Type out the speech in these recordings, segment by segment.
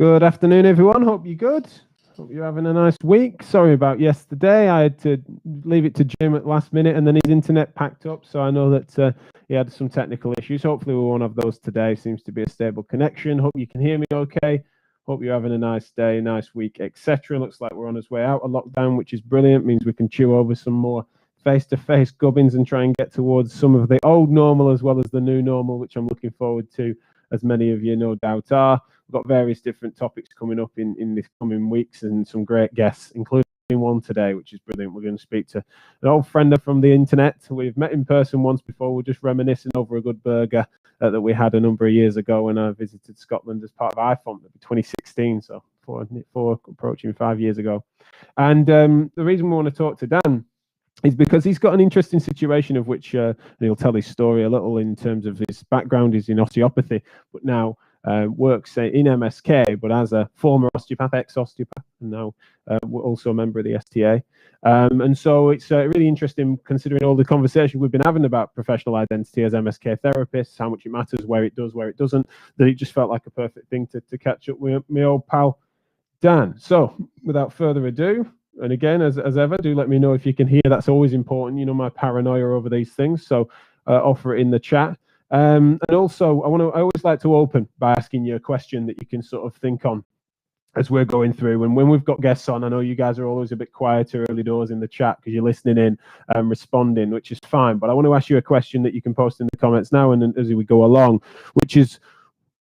Good afternoon, everyone. Hope you're good. Hope you're having a nice week. Sorry about yesterday. I had to leave it to Jim at last minute, and then his internet packed up. So I know that he had some technical issues. Hopefully, we won't have those today. Seems to be a stable connection. Hope you can hear me okay. Hope you're having a nice day, nice week, etc. Looks like we're on his way out of lockdown, which is brilliant. Means we can chew over some more face-to-face gubbins and try and get towards some of the old normal as well as the new normal, which I'm looking forward to, as many of you no doubt are. We've got various different topics coming up in the coming weeks and some great guests, including one today, which is brilliant. We're going to speak to an old friend from the internet. We've met in person once before. We're just reminiscing over a good burger that we had a number of years ago when I visited Scotland as part of IFOM, 2016, so four approaching 5 years ago. And the reason we want to talk to Dan is because he's got an interesting situation of which and he'll tell his story a little in terms of his background is in osteopathy, but now works in MSK, but as a former osteopath, ex-Osteopath, and now also a member of the STA. And so it's really interesting considering all the conversation we've been having about professional identity as MSK therapists, how much it matters, where it does, where it doesn't, that it just felt like a perfect thing to catch up with my old pal, Dan. So without further adu, and again, as ever, do let me know if you can hear. That's always important. You know, my paranoia over these things. So offer it in the chat. And also, I always like to open by asking you a question that you can sort of think on as we're going through. And when we've got guests on, I know you guys are always a bit quieter early doors in the chat because you're listening in and responding, which is fine. But I want to ask you a question that you can post in the comments now and as we go along, which is,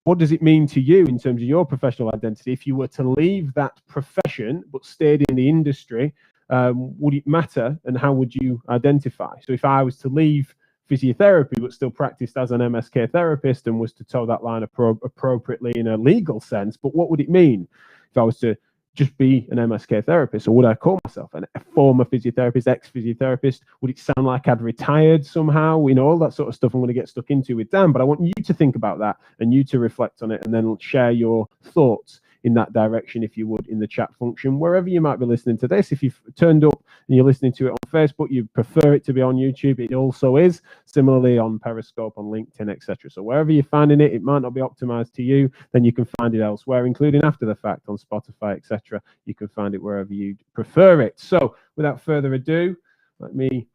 what does it mean to you in terms of your professional identity? If you were to leave that profession but stayed in the industry, would it matter, and how would you identify? So if I was to leave physiotherapy but still practiced as an MSK therapist and was to toe that line appropriately in a legal sense, but what would it mean if I was to just be an MSK therapist? Or would I call myself a former physiotherapist, ex-physiotherapist? Would it sound like I'd retired somehow? You know, all that sort of stuff I'm going to get stuck into with Dan. But I want you to think about that and you to reflect on it and then share your thoughts in that direction, if you would, in the chat function, wherever you might be listening to this. If you've turned up and you're listening to it on Facebook, you prefer it to be on YouTube, it also is. Similarly on Periscope, on LinkedIn, etc. So wherever you're finding it, it might not be optimized to you, then you can find it elsewhere, including after the fact on Spotify, etc. You can find it wherever you prefer it. So without further ado, let me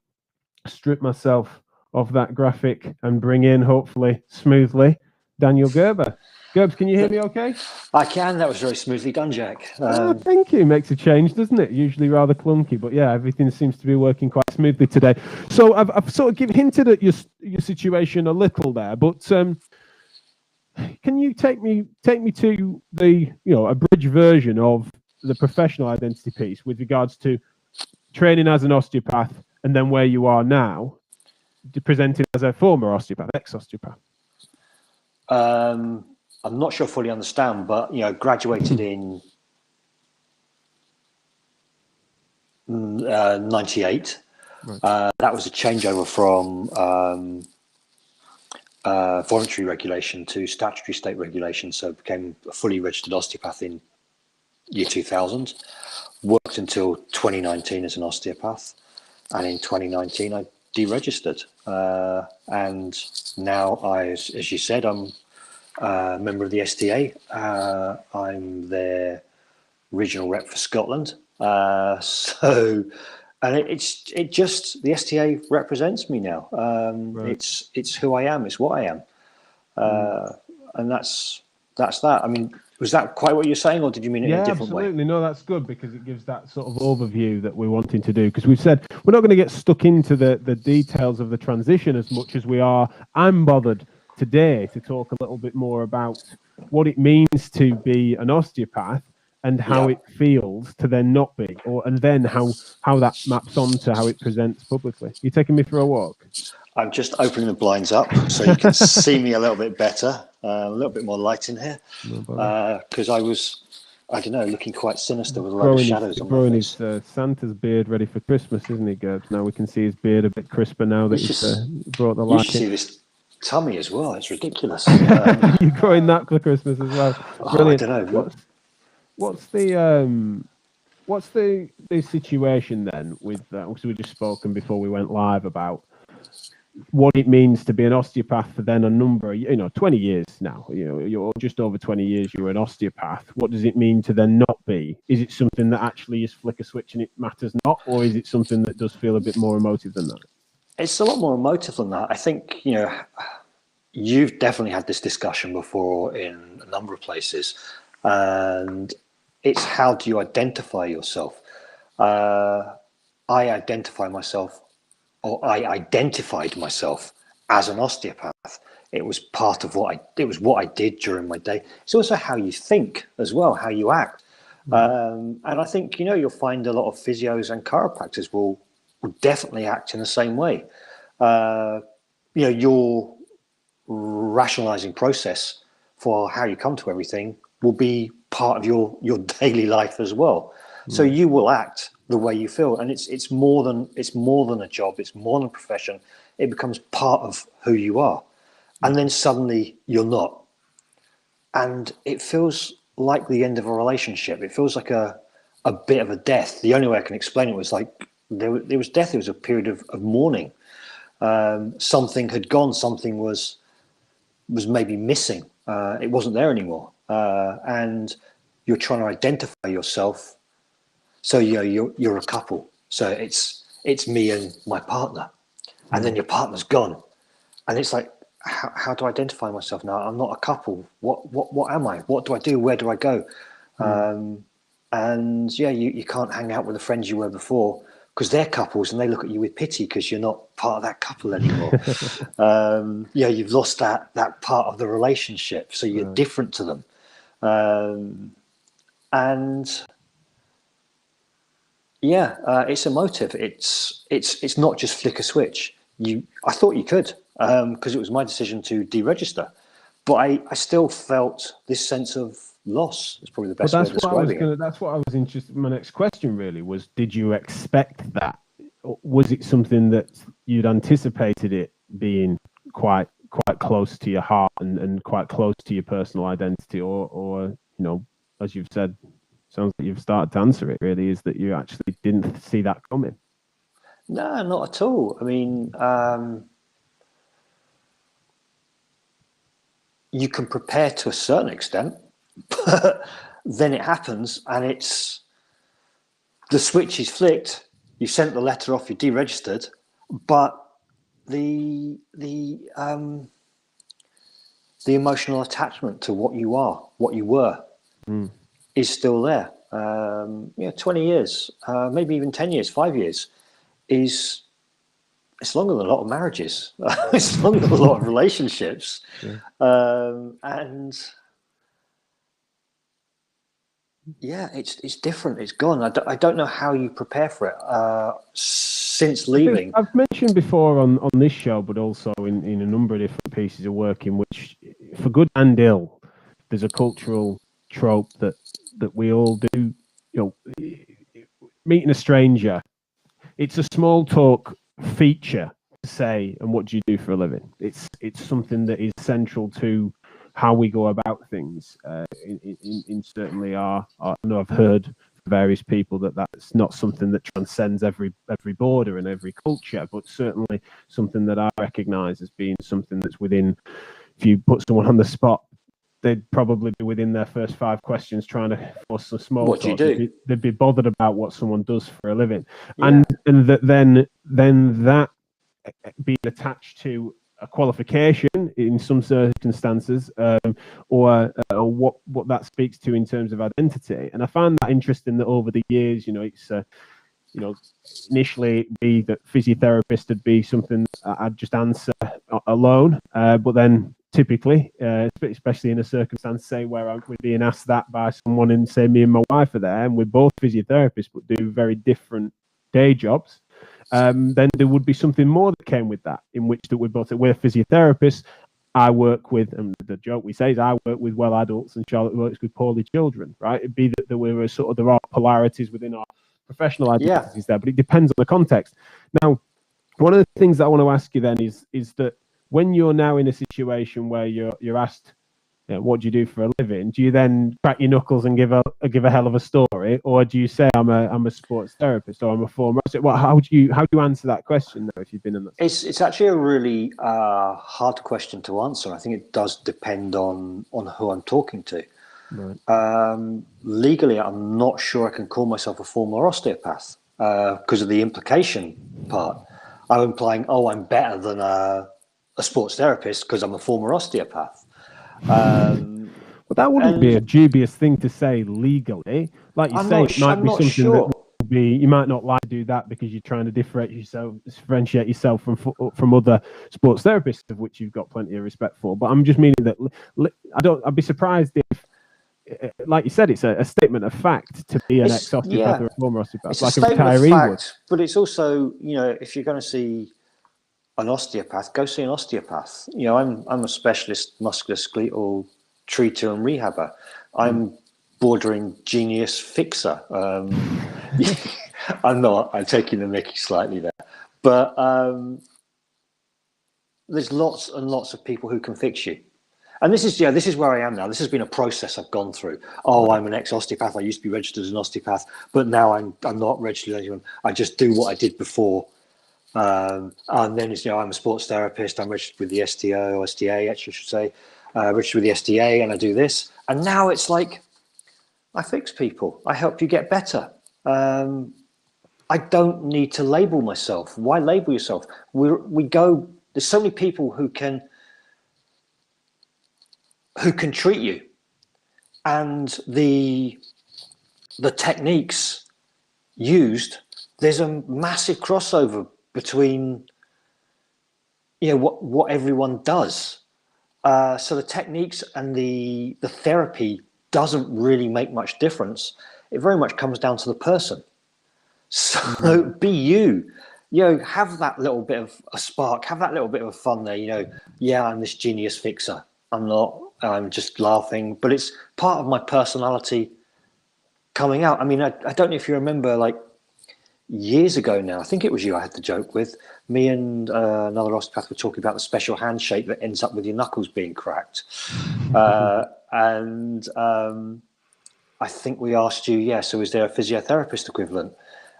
strip myself of that graphic and bring in, hopefully smoothly, Daniel Gerber. Gerbs, can you hear me okay? I can. That was very smoothly done, Jack. Thank you. Makes a change, doesn't it? Usually rather clunky, but yeah, everything seems to be working quite smoothly today. So I've sort of hinted at your situation a little there, but can you take me to the abridged version of the professional identity piece with regards to training as an osteopath and then where you are now, presenting as a former osteopath, ex-osteopath? I'm not sure I fully understand, but graduated in 98. Right. That was a changeover from voluntary regulation to statutory state regulation, so I became a fully registered osteopath in year 2000. Worked until 2019 as an osteopath, and in 2019 I deregistered. And now, as you said, I'm member of the STA. I'm their regional rep for Scotland. And it just, the STA represents me now. Right. It's who I am. It's what I am. And that's that. I mean, was that quite what you're saying, or did you mean it in a different way? Absolutely. No, that's good, because it gives that sort of overview that we're wanting to do. Because we've said we're not going to get stuck into the details of the transition as much as we are. I'm bothered today to talk a little bit more about what it means to be an osteopath and how it feels to then not be, and then how that maps onto how it presents publicly. You taking me for a walk? I'm just opening the blinds up so you can see me a little bit better, a little bit more light in here, because I was, I don't know, looking quite sinister with a lot of shadows on my face. Growing his Santa's beard ready for Christmas, isn't he, Gerbs? Now we can see his beard a bit crisper now that he's brought the light in. You should see this tummy as well. It's ridiculous. You're growing that for Christmas as well. Brilliant. I don't know. What's the situation then with that? So we just spoken before we went live about what it means to be an osteopath for then a number of 20 years now, you're just over 20 years, you're an osteopath. What does it mean to then not be? Is it something that actually is flick a switch and it matters not, or is it something that does feel a bit more emotive than that? It's a lot more emotive than that. I think, you've definitely had this discussion before in a number of places, and it's how do you identify yourself? I identified myself as an osteopath. It was part of what I did during my day. It's also how you think as well, how you act. And I think, you'll find a lot of physios and chiropractors will definitely act in the same way. Your rationalizing process for how you come to everything will be part of your daily life as well. So you will act the way you feel, and it's more than a job. It's more than a profession. It becomes part of who you are, and then suddenly you're not, and it feels like the end of a relationship. It feels like a bit of a death. The only way I can explain it was like there was death. It was a period of mourning. Something had gone. Something was maybe missing. It wasn't there anymore, and you're trying to identify yourself. So you're a couple. So it's me and my partner, and then your partner's gone, and it's like, how do I identify myself now? I'm not a couple. What am I? What do I do? Where do I go? And you can't hang out with the friends you were before because they're couples, and they look at you with pity because you're not part of that couple anymore. You've lost that part of the relationship, so you're different to them, and. It's emotive. It's not just flick a switch. I thought you could, because it was my decision to deregister, but I still felt this sense of loss. Is probably the best way of describing it. That's what I was interested. My next question really was: did you expect that? Or was it something that you'd anticipated it being quite close to your heart and quite close to your personal identity, or as you've said? Sounds like you've started to answer it, really, is that you actually didn't see that coming. No, not at all. I mean, you can prepare to a certain extent, but then it happens and the switch is flicked, you sent the letter off, you deregistered, but the emotional attachment to what you were, is still there. 20 years, maybe even 10 years, 5 years, it's longer than a lot of marriages. It's longer than a lot of relationships. And it's different. It's gone. I don't know how you prepare for it since leaving. I've mentioned before on this show, but also in a number of different pieces of work in which, for good and ill, there's a cultural trope that we all do. Meeting a stranger, it's a small talk feature to say, and what do you do for a living? It's something that is central to how we go about things. In certainly I know I've heard various people that's not something that transcends every border and every culture, but certainly something that I recognise as being something that's within. If you put someone on the spot, they'd probably be within their first 5 questions trying to force some small talk. What do you do? They'd be bothered about what someone does for a living, and then that being attached to a qualification in some circumstances, or what that speaks to in terms of identity. And I find that interesting that over the years, it's initially it'd be that physiotherapist would be something I'd just answer alone, but then typically, especially in a circumstance, say where we're being asked that by someone, and say me and my wife are there, and we're both physiotherapists but do very different day jobs, then there would be something more that came with that, in which that we're physiotherapists. I work with, and the joke we say is I work with well adults and Charlotte works with poorly children, right? It'd be that there are polarities within our professional identities there, but it depends on the context. Now, one of the things that I want to ask you then is that when you're now in a situation where you're asked what do you do for a living? Do you then crack your knuckles and give a hell of a story, or do you say I'm a sports therapist or I'm a former? Well, how do you answer that question though, if you've been in that? It's actually a really hard question to answer. I think it does depend on who I'm talking to. Right. Legally, I'm not sure I can call myself a former osteopath because of the implication part. I'm implying, oh, I'm better than a sports therapist because I'm a former osteopath. Well, that wouldn't be a dubious thing to say legally. Like you say, it might be something that would be, you might not like to do that because you're trying to differentiate yourself from other sports therapists, of which you've got plenty of respect for. But I'm just meaning that I'd be surprised if, like you said, it's a statement of fact to be an ex-osteopath or a former osteopath. It's like a statement of fact, but it's also, if you're going to see an osteopath, go see an osteopath. I'm a specialist musculoskeletal treater and rehabber. I'm bordering genius fixer. I'm not. I'm taking the mickey slightly there, but there's lots and lots of people who can fix you. And this is where I am now. This has been a process I've gone through. Oh, I'm an ex-osteopath. I used to be registered as an osteopath, but now I'm not registered as anyone. I just do what I did before. And then I'm a sports therapist. I'm registered with the STA, I should say, registered with the STA, and I do this. And now it's like I fix people. I help you get better. I don't need to label myself. Why label yourself? We go. There's so many people who can treat you, and the techniques used. There's a massive crossover between what everyone does. So the techniques and the therapy doesn't really make much difference. It very much comes down to the person. So be you. Have that little bit of a spark, have that little bit of fun there. I'm this genius fixer. I'm not. I'm just laughing, but it's part of my personality coming out. I mean, I don't know if you remember, like years ago now, I think it was you I had the joke with. Me and another osteopath were talking about the special handshake that ends up with your knuckles being cracked. And I think we asked you, so is there a physiotherapist equivalent?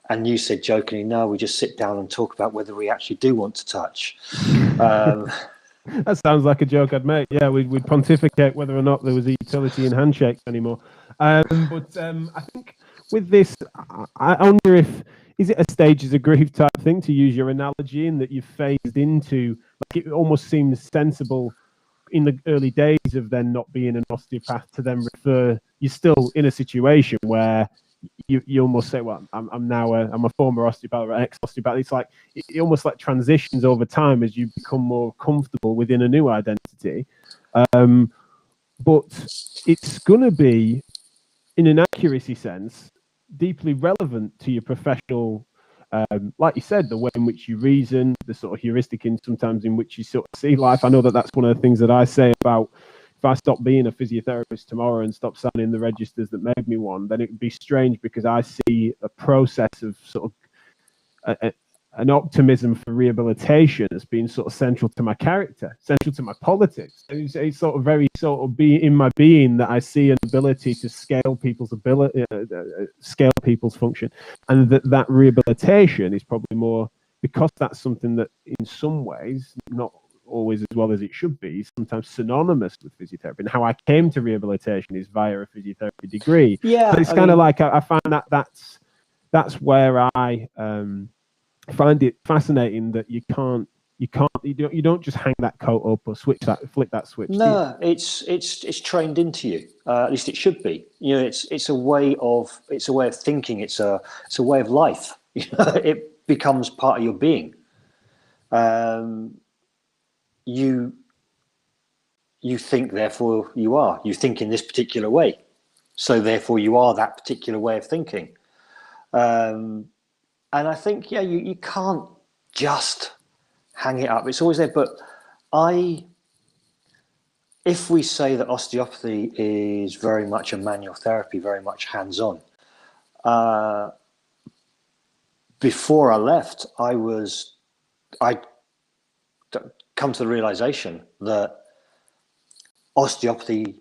And you said jokingly, no, we just sit down and talk about whether we actually do want to touch. That sounds like a joke I'd make. Yeah, we'd pontificate whether or not there was a utility in handshakes anymore. But I think with this, I wonder if, is it a stages of grief type thing, to use your analogy, in that you've phased into, like, it almost seems sensible in the early days of then not being an osteopath to then refer, you're still in a situation where you almost say, well, I'm a former osteopath or ex-osteopath. It's like it almost like transitions over time as you become more comfortable within a new identity. But it's going to be, in an accuracy sense, deeply relevant to your professional, like you said, the way in which you reason, the sort of heuristic in sometimes in which you sort of see life. I know that that's one of the things that I say about, if I stop being a physiotherapist tomorrow and stop signing the registers that made me one, then it would be strange, because I see a process of sort of an optimism for rehabilitation as being sort of central to my character, central to my politics. It's sort of very sort of be in my being that I see an ability to scale people's function, and that rehabilitation is probably more, because that's something that in some ways, not always as well as it should be, sometimes synonymous with physiotherapy. And how I came to rehabilitation is via a physiotherapy degree. Yeah, but it's kind of like I find that's where I find it fascinating that you don't just hang that coat up or flip that switch. No, it's trained into you. At least it should be. It's a way of thinking. It's a way of life. It becomes part of your being. You think, therefore you are. You think in this particular way, so therefore you are that particular way of thinking. And I think, you can't just hang it up. It's always there. But if we say that osteopathy is very much a manual therapy, very much hands-on, before I left, I'd come to the realization that osteopathy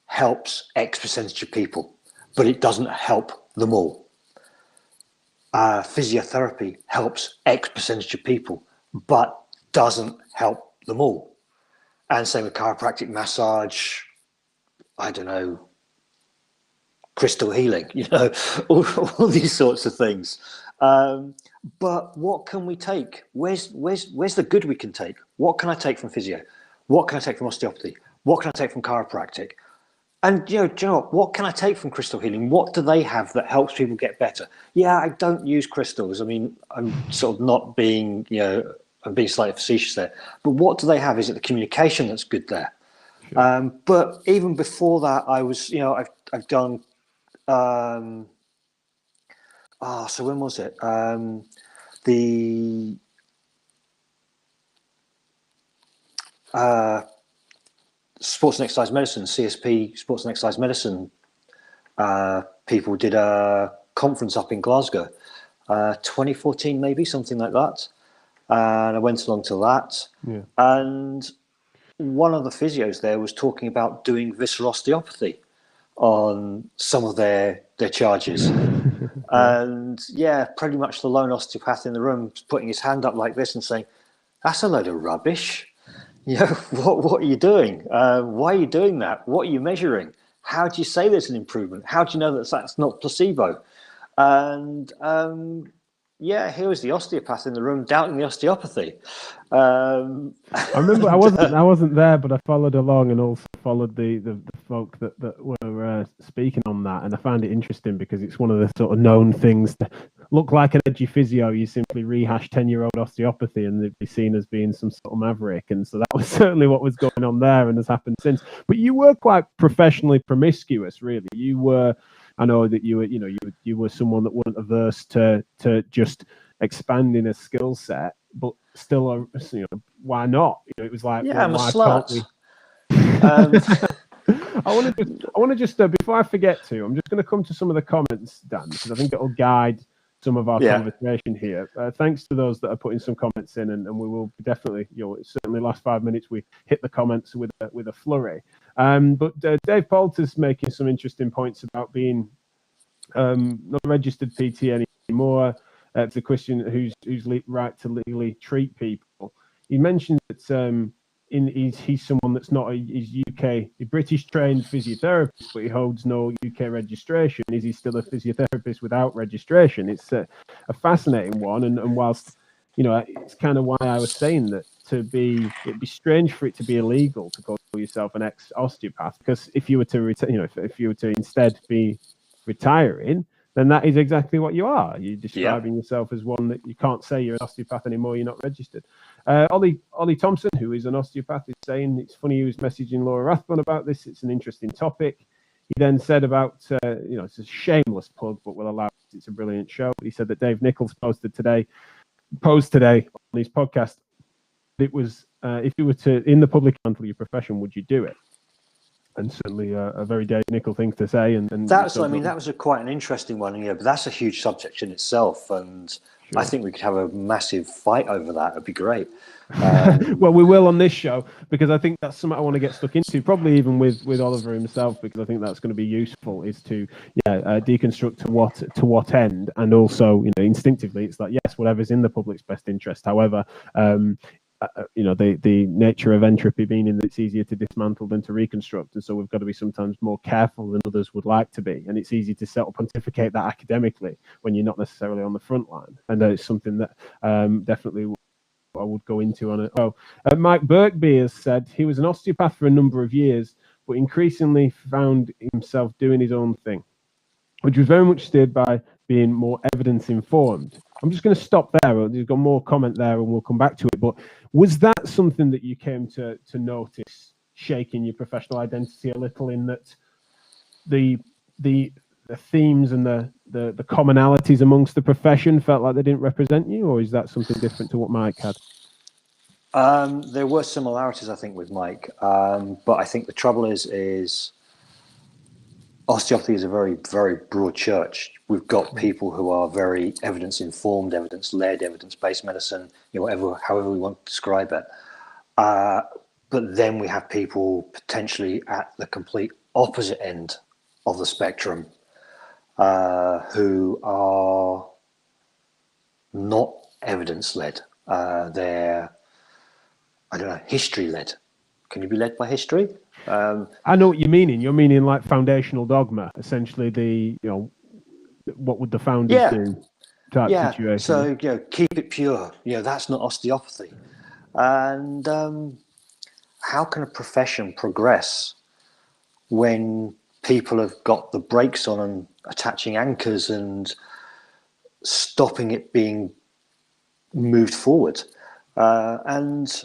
helps X percentage of people, but it doesn't help them all. Physiotherapy helps X percentage of people, but doesn't help them all. And same with chiropractic, massage, I don't know, crystal healing, all these sorts of things. But what can we take? Where's the good we can take? What can I take from physio? What can I take from osteopathy? What can I take from chiropractic? And do you know what can I take from crystal healing? What do they have that helps people get better? Yeah, I don't use crystals. I mean, I'm sort of not being, I'm being slightly facetious there. But what do they have? Is it the communication that's good there? Sure. But even before that, I was, I've done. So when was it? The sports and exercise medicine, CSP, sports and exercise medicine people did a conference up in Glasgow, 2014 maybe, something like that. And I went along to that. Yeah. And one of the physios there was talking about doing visceral osteopathy on some of their charges. And pretty much the lone osteopath in the room putting his hand up like this and saying, "That's a load of rubbish. What are you doing? Why are you doing that? What are you measuring? How do you say there's an improvement? How do you know that's not placebo?" And here was the osteopath in the room doubting the osteopathy. I remember I wasn't there, but I followed along and also followed the folk that were speaking on that, and I found it interesting because it's one of the sort of known things that look like an edgy physio. You simply rehash 10-year-old osteopathy and they'd be seen as being some sort of maverick, and so that was certainly what was going on there and has happened since. But you were quite professionally promiscuous, really. You were. I know that you were someone that wasn't averse to just expanding a skill set, but still, why not? It was like, I'm a slut. I want to just before I forget to, I'm just going to come to some of the comments, Dan, because I think it'll guide some of our conversation here. Thanks to those that are putting some comments in, and we will definitely, certainly last 5 minutes we hit the comments with a flurry. But Dave Poulter's making some interesting points about being not a registered PT anymore. It's a question who's right to legally treat people. He mentioned that he's someone that's not a British trained physiotherapist, but he holds no UK registration. Is he still a physiotherapist without registration? It's a fascinating one, and whilst it's kind of why I was saying that it'd be strange for it to be illegal to call yourself an ex-Osteopath, because if you were to if you were to instead be retiring, then that is exactly what you are. You're describing yourself as one that you can't say you're an osteopath anymore. You're not registered. Ollie Thompson, who is an osteopath, is saying it's funny he was messaging Laura Rathbone about this. It's an interesting topic. He then said about, it's a shameless plug, but we'll allow it. It's a brilliant show. He said that Dave Nichols posed today on his podcast. It was, if you were to, in the public handle your profession, would you do it? And certainly a very Dave Nichols thing to say. And that was quite an interesting one. But that's a huge subject in itself. And sure. I think we could have a massive fight over that. It'd be great. Well, we will on this show, because I think that's something I want to get stuck into, probably even with Oliver himself, because I think that's going to be useful, is to deconstruct to what end. And also, instinctively, it's like, yes, whatever's in the public's best interest. However, the nature of entropy meaning that it's easier to dismantle than to reconstruct, and so we've got to be sometimes more careful than others would like to be, and it's easy to pontificate that academically when you're not necessarily on the front line, and it's something that definitely I would go into on it. Mike Birkby has said he was an osteopath for a number of years, but increasingly found himself doing his own thing, which was very much steered by being more evidence informed. I'm just going to stop there. There's got more comment there and we'll come back to it. But was that something that you came to notice shaking your professional identity a little, in that the themes and the commonalities amongst the profession felt like they didn't represent you, or is that something different to what Mike had? There were similarities, I think, with Mike. But I think the trouble is osteopathy is a very, very broad church. We've got people who are very evidence-informed, evidence-led, evidence-based medicine, however we want to describe it. But then we have people potentially at the complete opposite end of the spectrum who are not evidence-led. They're, I don't know, history-led. Can you be led by history? I know what you're meaning. You're meaning like foundational dogma, essentially the, what would the founders do type situation. So, keep it pure. That's not osteopathy. And how can a profession progress when people have got the brakes on and attaching anchors and stopping it being moved forward? And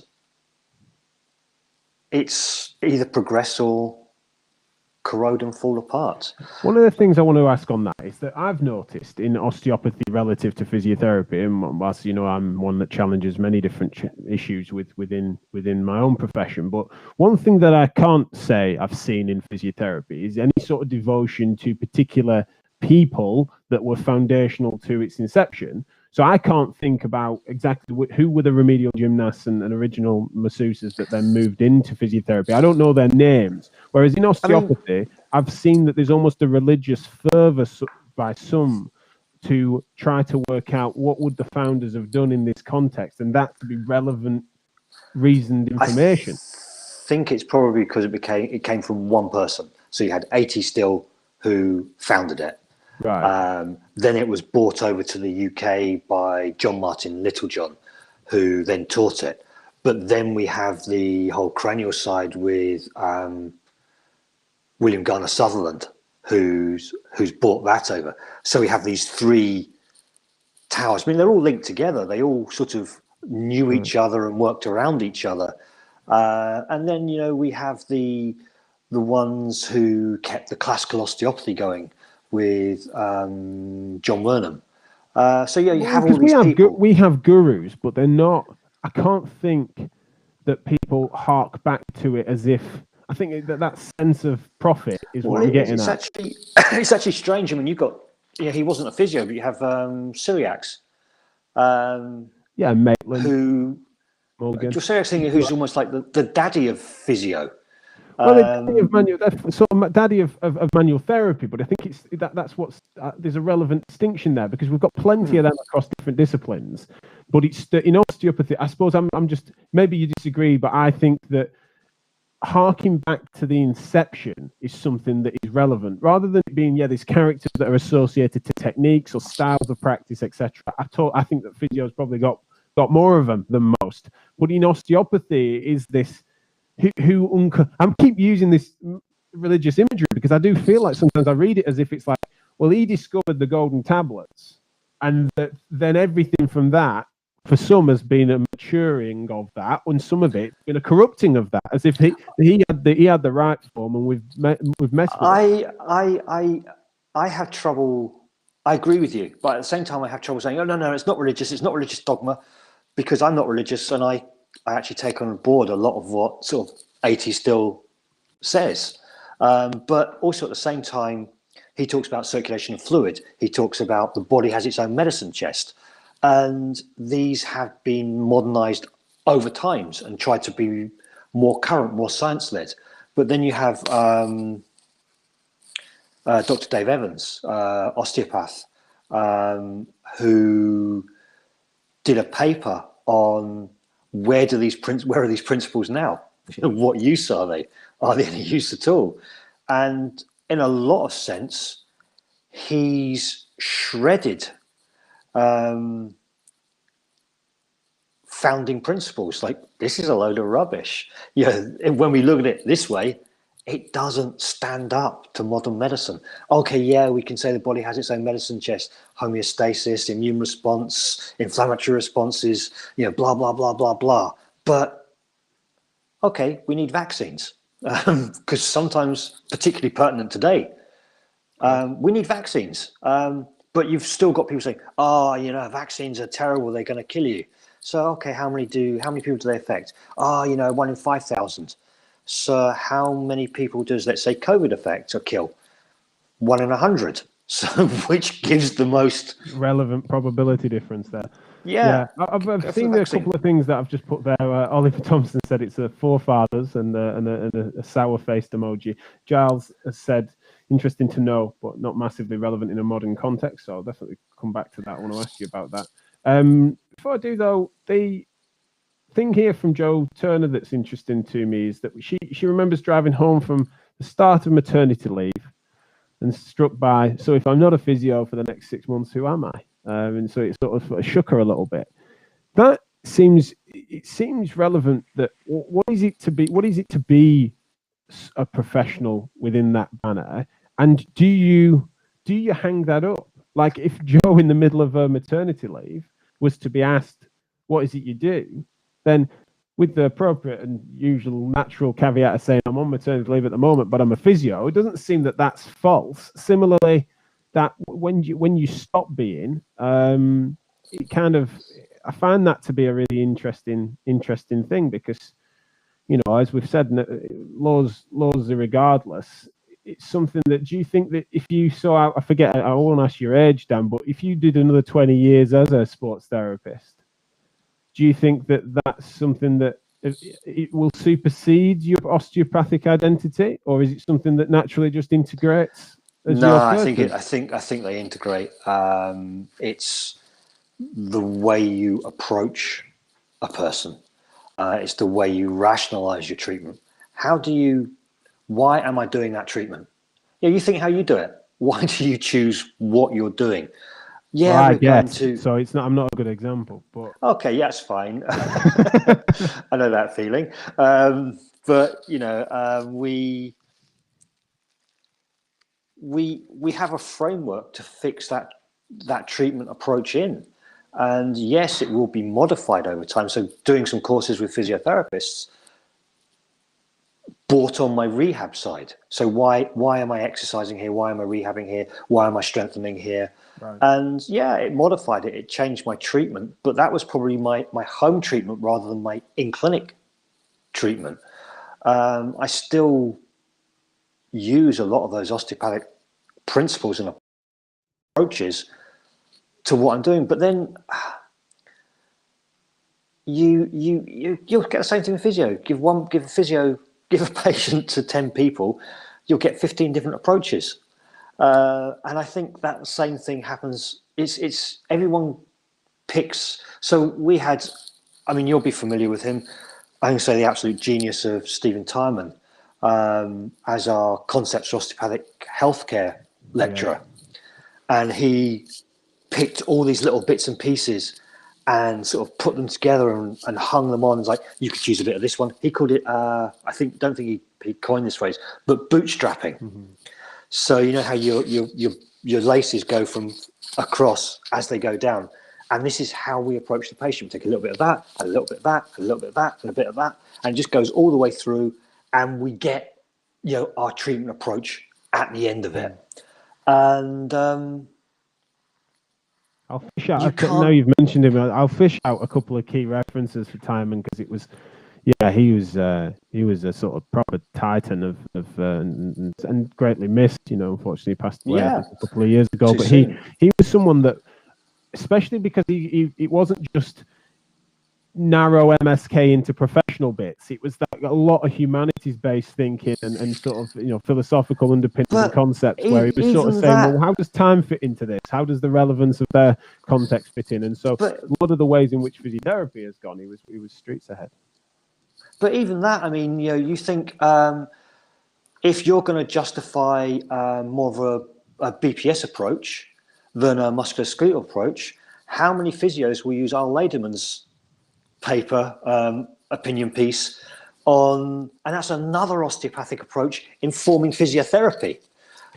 it's either progress or corrode and fall apart. One of the things I want to ask on that is that I've noticed in osteopathy relative to physiotherapy, and whilst I'm one that challenges many different issues within my own profession, but one thing that I can't say I've seen in physiotherapy is any sort of devotion to particular people that were foundational to its inception. So I can't think about exactly who were the remedial gymnasts and original masseuses that then moved into physiotherapy. I don't know their names. Whereas in osteopathy, I've seen that there's almost a religious fervor by some to try to work out what would the founders have done in this context, and that to be relevant, reasoned information. I think it's probably because it came from one person. So you had A.T. Still, who founded it. Right. Then it was brought over to the UK by John Martin Littlejohn, who then taught it. But then we have the whole cranial side with William Garner Sutherland, who's brought that over. So we have these three towers. I mean, they're all linked together. They all sort of knew each other and worked around each other. And then, we have the ones who kept the classical osteopathy going with John Wernham. So you have all these people. We have gurus, but they're not. I can't think that people hark back to it as if. I think that sense of profit is what I'm getting at. It's actually strange. I mean, you've got. He wasn't a physio, but you have Syriacs. Maitland. Who? Morgan. Syriacs, who's almost like the daddy of physio. Well, the daddy of manual therapy, but I think that's what's there's a relevant distinction there, because we've got plenty of them across different disciplines. But it's in osteopathy. I suppose I'm just, maybe you disagree, but I think that harking back to the inception is something that is relevant, rather than it being these characters that are associated to techniques or styles of practice, etc. I think that physio's probably got more of them than most. But in osteopathy is this. I keep using this religious imagery because I do feel like sometimes I read it as if it's like, well, he discovered the golden tablets, and then everything from that, for some, has been a maturing of that, and some of it been a corrupting of that, as if he had the right form, and we've messed with it. I have trouble. I agree with you, but at the same time, I have trouble saying, no, it's not religious. It's not religious dogma, because I'm not religious, and I actually take on board a lot of what sort of A.T. Still says. But also at the same time, he talks about circulation of fluid. He talks about the body has its own medicine chest. And these have been modernized over times and tried to be more current, more science-led. But then you have Dr. Dave Evans, osteopath, who did a paper on where are these principles now? What use are they? Are they any use at all? And in a lot of sense, he's shredded founding principles. Like, this is a load of rubbish. When we look at it this way, it doesn't stand up to modern medicine. Okay, we can say the body has its own medicine chest, homeostasis, immune response, inflammatory responses, blah, blah, blah, blah, blah. But, okay, we need vaccines, because sometimes, particularly pertinent today, we need vaccines. But you've still got people saying, vaccines are terrible, they're going to kill you. So, okay, how many people do they affect? 1 in 5,000. So how many people does, let's say, COVID affect or kill? 1 in 100. So which gives the most relevant probability difference there. Yeah, I've seen a couple of things that I've just put there. Oliver Thompson said it's a forefathers and a sour-faced emoji. Giles has said, interesting to know, but not massively relevant in a modern context. So I'll definitely come back to that. I want to ask you about that. Before I do, though, the thing here from Joe Turner that's interesting to me is that she remembers driving home from the start of maternity leave and struck by, so if I'm not a physio for the next 6 months, who am I? And so it sort of shook her a little bit. That seems relevant. That what is it to be a professional within that banner? And do you hang that up? Like if Joe in the middle of her maternity leave was to be asked, what is it you do? Then with the appropriate and usual natural caveat of saying I'm on maternity leave at the moment, but I'm a physio, it doesn't seem that that's false. Similarly, that when you stop being, it kind of, I find that to be a really interesting thing because, you know, as we've said, laws are regardless. It's something that, do you think that if you saw, I forget, I won't ask your age, Dan, but if you did another 20 years as a sports therapist, do you think that that's something that it will supersede your osteopathic identity, or is it something that naturally just integrates? No, I think they integrate. It's the way you approach a person. It's the way you rationalize your treatment. Why am I doing that treatment? Yeah, you think how you do it. Why do you choose what you're doing? Yeah, well, we're going to. So it's not. I'm not a good example, but okay, yeah, it's fine. I know that feeling. But you know, we have a framework to fix that treatment approach in, and yes, it will be modified over time. So, doing some courses with physiotherapists brought on my rehab side. So why am I exercising here? Why am I rehabbing here? Why am I strengthening here? Right. And yeah, it modified it. It changed my treatment, but that was probably my home treatment rather than my in-clinic treatment. I still use a lot of those osteopathic principles and approaches to what I'm doing, but then you'll get the same thing with physio. Give a patient to 10 people, you'll get 15 different approaches. And I think that same thing happens. It's everyone picks. So we had, I mean, you'll be familiar with him. I can say the absolute genius of Stephen Tyman as our concepts for osteopathic healthcare lecturer. Yeah. And he picked all these little bits and pieces and sort of put them together and hung them on. It's like, you could use a bit of this one. He called it, don't think he coined this phrase, but bootstrapping. Mm-hmm. So you know how your laces go from across as they go down. And this is how we approach the patient. We take a little bit of that, a little bit of that, a little bit of that, and a bit of that. And it just goes all the way through. And we get, you know, our treatment approach at the end of it. And I'll fish out. Now you've mentioned him, I'll fish out a couple of key references for Timon because it was, yeah, he was a sort of proper titan of and greatly missed. You know, unfortunately, passed away a couple of years ago. But he was someone that, especially because he wasn't just narrow MSK into professional bits. It was that a lot of humanities-based thinking and sort of, you know, philosophical underpinnings and concepts where he was sort of saying, well, how does time fit into this? How does the relevance of their context fit in? And so a lot of the ways in which physiotherapy has gone, he was streets ahead. But even that, I mean, you know, you think if you're going to justify more of a BPS approach than a musculoskeletal approach, how many physios will use Al Lederman's paper, opinion piece on, and that's another osteopathic approach informing physiotherapy.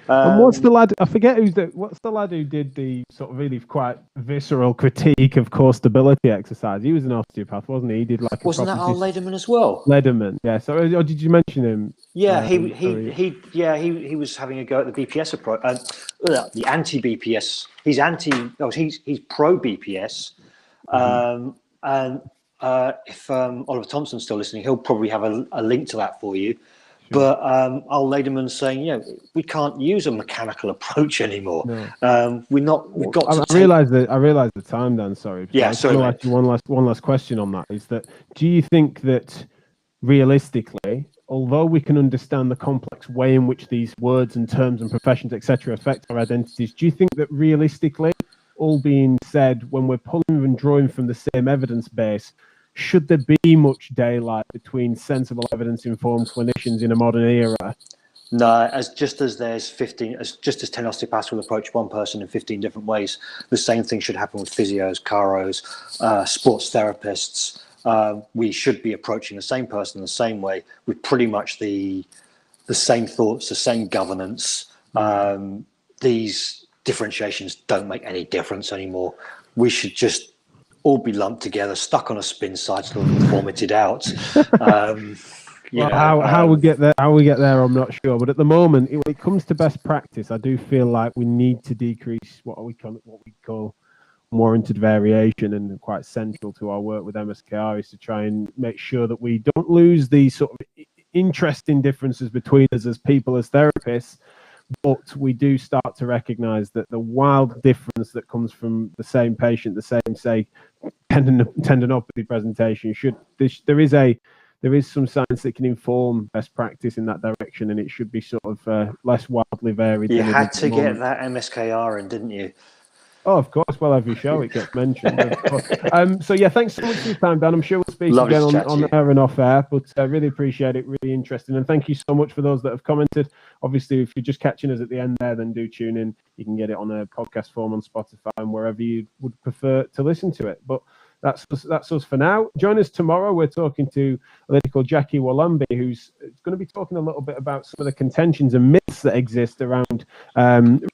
And what's the lad? I forget what's the lad who did the sort of really quite visceral critique of core stability exercise. He was an osteopath, wasn't he? He did like wasn't that Al Lederman as well? Lederman, yeah. So, or did you mention him? Yeah, he was having a go at the BPS approach, the anti-BPS. He's pro BPS, and if Oliver Thompson's still listening, he'll probably have a link to that for you. But Al Lederman's saying, we can't use a mechanical approach anymore. No. We've got to I realise the time, Dan. Sorry. Yeah, I sorry. want to ask you one last question on that. Is that, do you think that realistically, although we can understand the complex way in which these words and terms and professions, etc., affect our identities, do you think that realistically, all being said, when we're pulling and drawing from the same evidence base, should there be much daylight between sensible evidence-informed clinicians in a modern era? No, just as 10 osteopaths will approach one person in 15 different ways, the same thing should happen with physios, chiros, sports therapists. We should be approaching the same person the same way, with pretty much the same thoughts, the same governance. These differentiations don't make any difference anymore. We should just all be lumped together, stuck on a spin cycle, and vomited out. How we get there, I'm not sure. But at the moment, when it comes to best practice, I do feel like we need to decrease what we call warranted variation, and quite central to our work with MSKR is to try and make sure that we don't lose these sort of interesting differences between us as people, as therapists, but we do start to recognize that the wild difference that comes from the same patient, the same, say, tendinopathy presentation, there is some science that can inform best practice in that direction, and it should be sort of less wildly varied. You had to get that MSKR in, didn't you? Oh, of course. Well, every show it gets mentioned. So yeah, thanks so much for your time, Dan. I'm sure we'll speak again on air and off air, but I really appreciate it. Really interesting. And thank you so much for those that have commented. Obviously, if you're just catching us at the end there, then do tune in. You can get it on a podcast form on Spotify and wherever you would prefer to listen to it. But that's us for now. Join us tomorrow. We're talking to a lady called Jackie Wallambi, who's going to be talking a little bit about some of the contentions and myths that exist around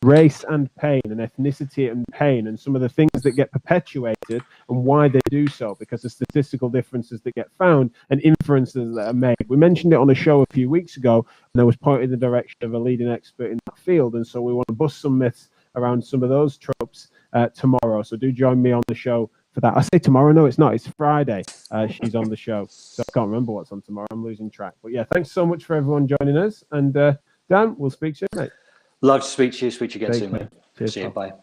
race and pain, and ethnicity and pain, and some of the things that get perpetuated and why they do so, because of statistical differences that get found and inferences that are made. We mentioned it on a show a few weeks ago, and I was pointed in the direction of a leading expert in that field, and so we want to bust some myths around some of those tropes tomorrow. So do join me on the show for that. I say tomorrow, no, it's not. It's Friday. She's on the show, so I can't remember what's on tomorrow. I'm losing track. But yeah, thanks so much for everyone joining us. And Dan, we'll speak soon, mate. Love to speak to you. Speak to you again soon, mate. Cheers, see you. Bye.